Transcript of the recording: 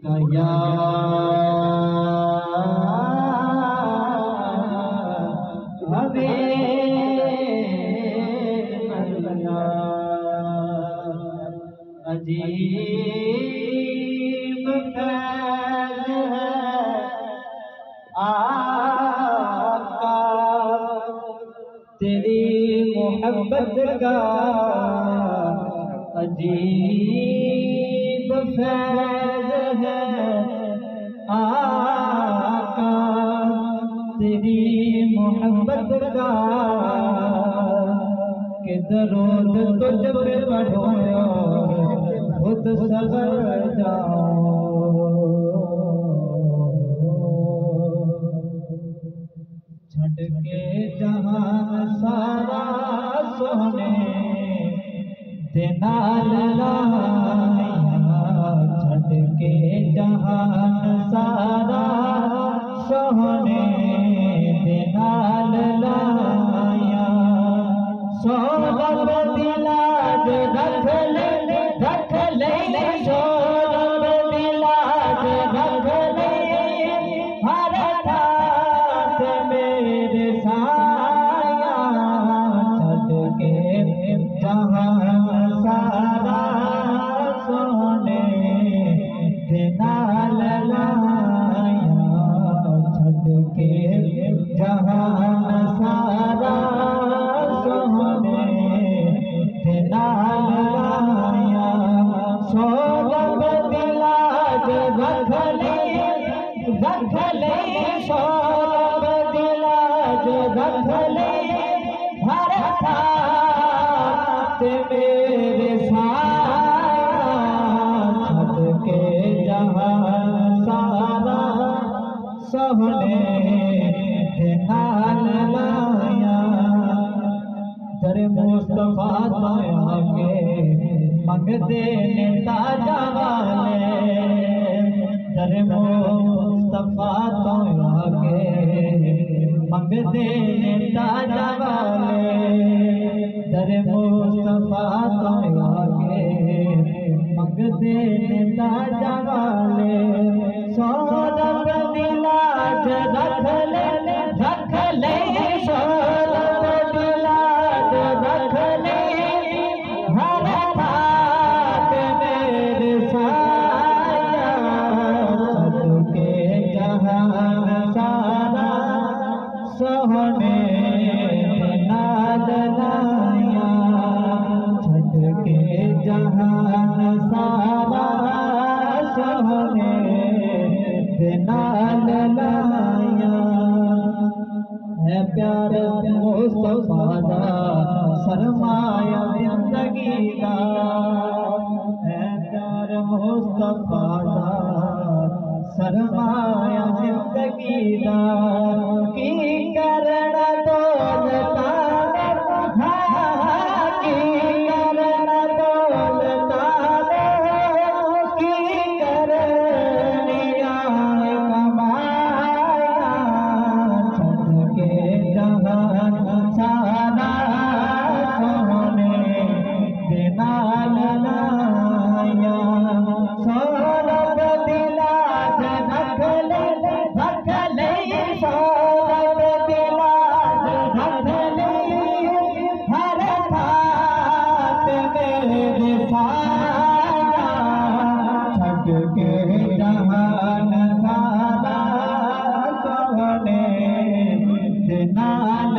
कया हवे अजीब फैज़ है आका तेरी मोहब्बत का अजीब फैज़ है आका तेरी मोहब्बत का कि दरूद तुझ पे पढ़ो खुद सवर जाओ। छड़ के जहान सारा सोने दे नाल लाया छड़ के जहान सारा सोने दे नाल लाया सोरब दिलाज रख ले सोरब दिलाज रख ले हर ठाठ मेरे साया छड़ के जहान सारा सोने दे नाल लाया छड़ के जहान सारा सोने दे नाल लाया सोरब दिलाज रख ले सोरब दिलाज रख ले हर ठाठ मेरे साया छड़ के जहान सारा सोने दे नाल लाया दर मुस्तफा तो आके मंगते ने ताजा वाले दर मुस्तफा तो आके मंगते ने ताजा वाले दर मुस्तफा तो आके मंगते ने ताजा वाले सोरब दिलाज रख ले सोरब दिलाज रख ले हर ठाठ मेरे साया छड़ के जहान सारा सोने दे नाल लाया छड़ के जहान सारा सोने दे नाल लाया है प्यार मुस्तफा दा सरमाया जिंदगी दा है प्यार मुस्तफा दा सरमाया जिंदगी दा की करना दौलता की करना दौलता की करनिया कमाया छड़ के जहान सारा सोने दे नाल लाया सोरब दिलाज रख ले सोरब दिलाज रख ले हर ठाठ मेरे साया छड़ के जहान सारा सोने दे नाल